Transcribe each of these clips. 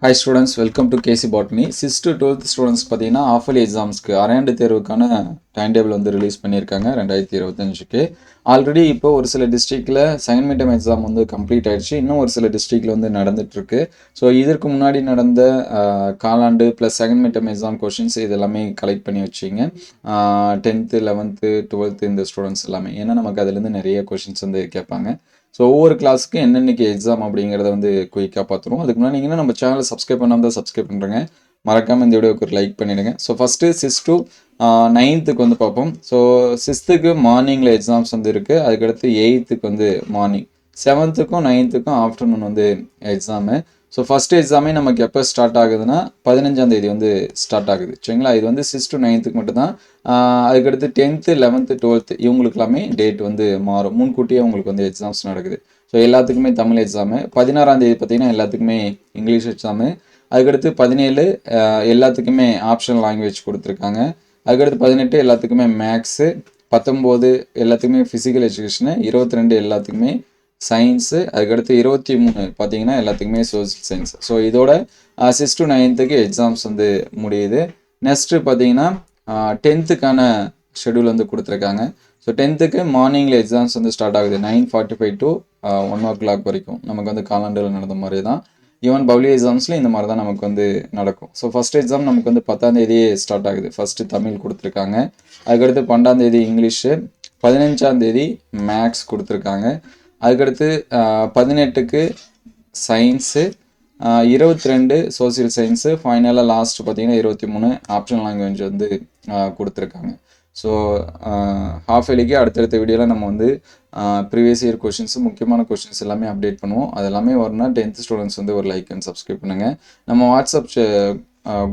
Hi students, welcome to KC Botany. 6th to 12th students பார்த்தீங்கன்னா half yearly எக்ஸாம்ஸ்க்கு அரையாண்டு தேர்வுக்கான time table வந்து release பண்ணியிருக்காங்க 2025க்கு. ஆல்ரெடி இப்போ ஒரு சில டிஸ்ட்ரிக்டில் செகண்ட் மிட் டர்ம் எக்ஸாம் வந்து கம்ப்ளீட் ஆயிடுச்சு. இன்னும் ஒரு சில டிஸ்ட்ரிக்டில் வந்து நடந்துட்டுருக்கு. ஸோ இதற்கு முன்னாடி நடந்த காலாண்டு plus second mid term exam questions இது எல்லாமே கலெக்ட் பண்ணி வச்சிங்க. 10th 11th 12th இந்த ஸ்டூடெண்ட்ஸ் எல்லாமே, ஏன்னா நமக்கு அதுலேருந்து நிறைய கொஷின்ஸ் வந்து கேட்பாங்க. ஸோ ஒவ்வொரு கிளாஸுக்கு என்னென்னக்கு எக்ஸாம் அப்படிங்கிறத வந்து குயிக்காக பார்த்துருவோம். அதுக்கு முன்னாடி நீங்கள் நம்ம சேனலை சப்ஸ்கிரைப் பண்ணாமல் தான் சப்ஸ்கிரைப் பண்ணுறேங்க. மறக்காமல் இந்த வீடியோக்கு ஒரு லைக் பண்ணிவிடுங்க. So first 6th to 9th வந்து பார்ப்போம். ஸோ 6th மார்னிங்கில் எக்ஸாம்ஸ் வந்து இருக்குது. அதுக்கடுத்து 8th வந்து மார்னிங், 7th 9th ஆஃப்டர்நூன் வந்து எக்ஸாமு. ஸோ ஃபஸ்ட் எக்ஸாமே நமக்கு எப்போ ஸ்டார்ட் ஆகுதுன்னா 15ஆம் தேதி வந்து ஸ்டார்ட் ஆகுது. சரிங்களா, இது வந்து 6th to 9th மட்டும்தான். அதுக்கடுத்து 10th 11th 12th இவங்களுக்கு எல்லாமே டேட் வந்து மாறும். முன்கூட்டியே உங்களுக்கு வந்து எக்ஸாம்ஸ் நடக்குது. ஸோ எல்லாத்துக்குமே தமிழ் எக்ஸாமு. 16ஆம் தேதி பார்த்தீங்கன்னா எல்லாத்துக்குமே இங்கிலீஷ் எக்ஸாமு. அதுக்கடுத்து 17 எல்லாத்துக்குமே ஆப்ஷனல் லாங்குவேஜ் கொடுத்துருக்காங்க. அதுக்கடுத்து 18 எல்லாத்துக்குமே மேக்ஸு. 19 எல்லாத்துக்குமே ஃபிசிக்கல் எஜுகேஷனு. 22 எல்லாத்துக்குமே சயின்ஸு. அதுக்கடுத்து 23 பார்த்தீங்கன்னா எல்லாத்துக்குமே சோசியல் சயின்ஸ். ஸோ இதோட 6th to 9th எக்ஸாம்ஸ் வந்து முடியுது. நெக்ஸ்ட்டு பார்த்தீங்கன்னா 10th ஷெடியூல் வந்து கொடுத்துருக்காங்க. ஸோ 10th மார்னிங்கில் எக்ஸாம்ஸ் வந்து ஸ்டார்ட் ஆகுது. 9:45 to 1 o'clock வரைக்கும் நமக்கு வந்து காலண்டரில் நடந்த மாதிரி தான். ஈவன் பப்ளிக் எக்ஸாம்ஸில் இந்த மாதிரி தான் நமக்கு வந்து நடக்கும். ஸோ ஃபஸ்ட் எக்ஸாம் நமக்கு வந்து 10ஆம் தேதியே ஸ்டார்ட் ஆகுது. ஃபஸ்ட்டு தமிழ் கொடுத்துருக்காங்க. அதுக்கடுத்து 12ஆம் தேதி இங்கிலீஷு. 15ஆம் தேதி மேக்ஸ் கொடுத்துருக்காங்க. அதுக்கடுத்து 18க்கு சயின்ஸு. 22 social science. ஃபைனலாக லாஸ்ட் பார்த்தீங்கன்னா 23 ஆப்ஷனல் லாங்குவேஜ் வந்து கொடுத்துருக்காங்க. ஸோ ஹாஃப் இயர்லிக்கு அடுத்தடுத்த வீடியோவில் நம்ம வந்து ப்ரீவியஸ் இயர் கொஷின்ஸு, முக்கியமான கொஷின்ஸ் எல்லாமே அப்டேட் பண்ணுவோம். அது எல்லாமே வரணும்னா 10th ஸ்டூடெண்ட்ஸ் வந்து ஒரு லைக் அண்ட் சப்ஸ்கிரைப் பண்ணுங்கள். நம்ம வாட்ஸ்அப்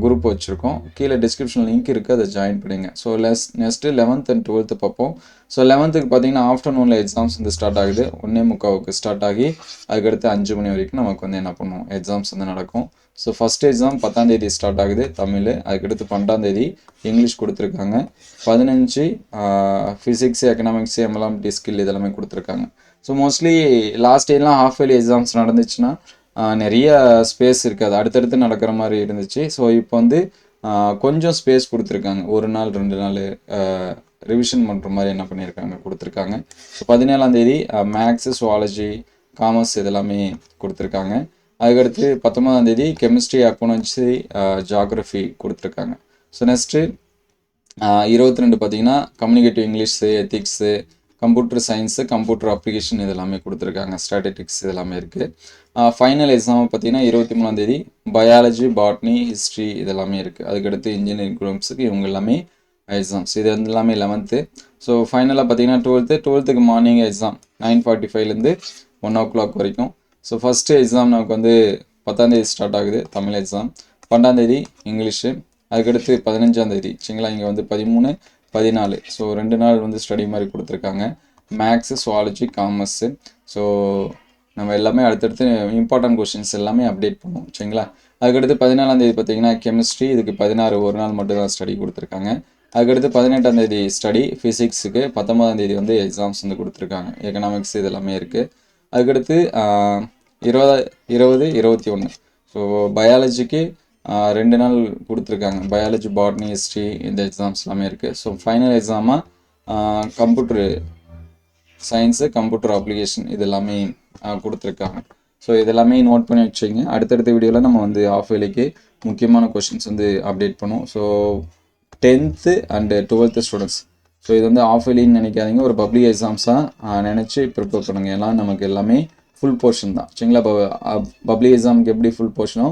குரூப் வச்சுருக்கோம், கீழே டிஸ்கிரிப்ஷன் லிங்க் இருக்குது, அதை ஜாயின் பண்ணிங்க. So next 11th and 12th பார்ப்போம். ஸோ 11th பார்த்தீங்கன்னா ஆஃப்டர்நூனில் எக்ஸாம்ஸ் வந்து ஸ்டார்ட் ஆகுது. 1:45 ஸ்டார்ட் ஆகி அதுக்கடுத்து 5 மணி வரைக்கும் நமக்கு வந்து என்ன பண்ணுவோம், எக்ஸாம்ஸ் வந்து நடக்கும். ஸோ ஃபஸ்ட் எக்ஸாம் 10ஆம் தேதி ஸ்டார்ட் ஆகுது தமிழ். அதுக்கடுத்து 12ஆம் தேதி இங்கிலீஷ் கொடுத்துருக்காங்க. 15 ஃபிசிக்ஸு, எக்கனாமிக்ஸு, எம்எல்எம்டி ஸ்கில் இதெல்லாமே கொடுத்துருக்காங்க. ஸோ மோஸ்ட்லி லாஸ்ட் இயர்லாம் ஹாஃப் இயர்லி எக்ஸாம்ஸ் நடந்துச்சுன்னா நிறைய ஸ்பேஸ் இருக்காது, அடுத்தடுத்து நடக்கிற மாதிரி இருந்துச்சு. ஸோ இப்போ வந்து கொஞ்சம் ஸ்பேஸ் கொடுத்துருக்காங்க. ஒரு நாள் 2 நாள் ரிவிஷன் பண்ணுற மாதிரி என்ன பண்ணியிருக்காங்க, கொடுத்துருக்காங்க. ஸோ 17ஆம் தேதி மேக்ஸு, சுவாலஜி, காமர்ஸ் இதெல்லாமே கொடுத்துருக்காங்க. அதுக்கடுத்து 19ஆம் தேதி கெமிஸ்ட்ரி, அக்கௌண்டன்சி, ஜியாகிரஃபி கொடுத்துருக்காங்க. ஸோ நெக்ஸ்ட்டு 22 பார்த்தீங்கன்னா communicative English, ethics, computer science, computer application இதெல்லாமே கொடுத்துருக்காங்க. ஸ்டாட்டிஸ்டிக்ஸ் இதெல்லாமே இருக்குது. ஃபைனல் எக்ஸாம் பார்த்தீங்கன்னா 23ஆம் தேதி பயாலஜி, பாட்னி, ஹிஸ்ட்ரி இதெல்லாமே இருக்குது. அதுக்கடுத்து இன்ஜினியரிங் குரூப்ஸுக்கு இவங்க எல்லாமே எக்ஸாம்ஸ். இது வந்து எல்லாமே 11th. ஸோ ஃபைனலாக பார்த்தீங்கன்னா 12th மார்னிங் எக்ஸாம் 9:45 1 o'clock வரைக்கும். ஸோ ஃபஸ்ட்டு எக்ஸாம் நமக்கு வந்து 10ஆம் தேதி ஸ்டார்ட் ஆகுது தமிழ் எக்ஸாம். 12ஆம் தேதி இங்கிலீஷு. அதுக்கடுத்து 15ஆம் தேதி சரிங்களா, இங்கே வந்து 13 14 ஸோ 2 நாள் வந்து ஸ்டடி மாதிரி கொடுத்துருக்காங்க. Maths, zoology, commerce. ஸோ நம்ம எல்லாமே அடுத்தடுத்து இம்பார்ட்டன்ட் கொஷின்ஸ் எல்லாமே அப்டேட் பண்ணுவோம் சரிங்களா. அதுக்கடுத்து 14ஆம் தேதி பார்த்தீங்கன்னா கெமிஸ்ட்ரி, இதுக்கு 16 ஒரு நாள் மட்டும் தான் ஸ்டடி கொடுத்துருக்காங்க. அதுக்கடுத்து 18ஆம் தேதி ஸ்டடி ஃபிசிக்ஸுக்கு. 19ஆம் தேதி வந்து எக்ஸாம்ஸ் வந்து கொடுத்துருக்காங்க. எக்கனாமிக்ஸ் இதெல்லாமே இருக்குது. அதுக்கடுத்து 20 21 ஸோ பயாலஜிக்கு 2 நாள் கொடுத்துருக்காங்க. பயாலஜி, பாட்னி, ஹிஸ்ட்ரி இந்த எக்ஸாம்ஸ் எல்லாமே இருக்குது. ஸோ ஃபைனல் எக்ஸாமாக கம்ப்யூட்டரு சயின்ஸு, கம்ப்யூட்டர் அப்ளிகேஷன் இது எல்லாமே கொடுத்துருக்காங்க. ஸோ இதெல்லாமே நோட் பண்ணி வச்சுங்க. அடுத்தடுத்த வீடியோவில் நம்ம வந்து ஆஃப் இயர்லிக்கு முக்கியமான கொஷின்ஸ் வந்து அப்டேட் பண்ணுவோம். So 10th and 12th students, so இது வந்து ஆஃப் இயர்லின்னு நினைக்காதீங்க, ஒரு பப்ளிக் எக்ஸாம்ஸாக நினச்சி ப்ரிப்பேர் பண்ணுங்கள். ஏன்னா நமக்கு எல்லாமே ஃபுல் போர்ஷன் தான் சரிங்களா. பப்ளிக் எக்ஸாமுக்கு எப்படி ஃபுல் போர்ஷனோ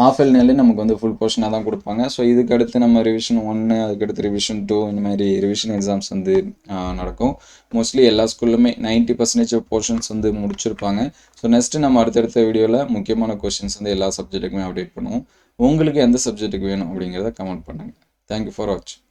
ஆஃப் இயர்லினாலே நமக்கு வந்து ஃபுல் போர்ஷனாக தான் கொடுப்பாங்க. ஸோ இதுக்கு அடுத்து நம்ம ரிவிஷன் 1, அதுக்கடுத்து ரிவிஷன் 2 இந்த மாதிரி ரிவிஷன் எக்ஸாம்ஸ் வந்து நடக்கும். மோஸ்ட்லி எல்லா ஸ்கூல்லுமே 90% போர்ஷன்ஸ் வந்து முடிச்சிருப்பாங்க. ஸோ நெக்ஸ்ட்டு நம்ம அடுத்தடுத்த வீடியோவில் முக்கியமான கொஷின்ஸ் வந்து எல்லா சப்ஜெக்ட்டுக்குமே அப்டேட் பண்ணுவோம். உங்களுக்கு எந்த சப்ஜெக்ட்டுக்கு வேணும் அப்படிங்கிறத கமெண்ட் பண்ணுங்கள். தேங்க்யூ ஃபார் வாட்சிங்.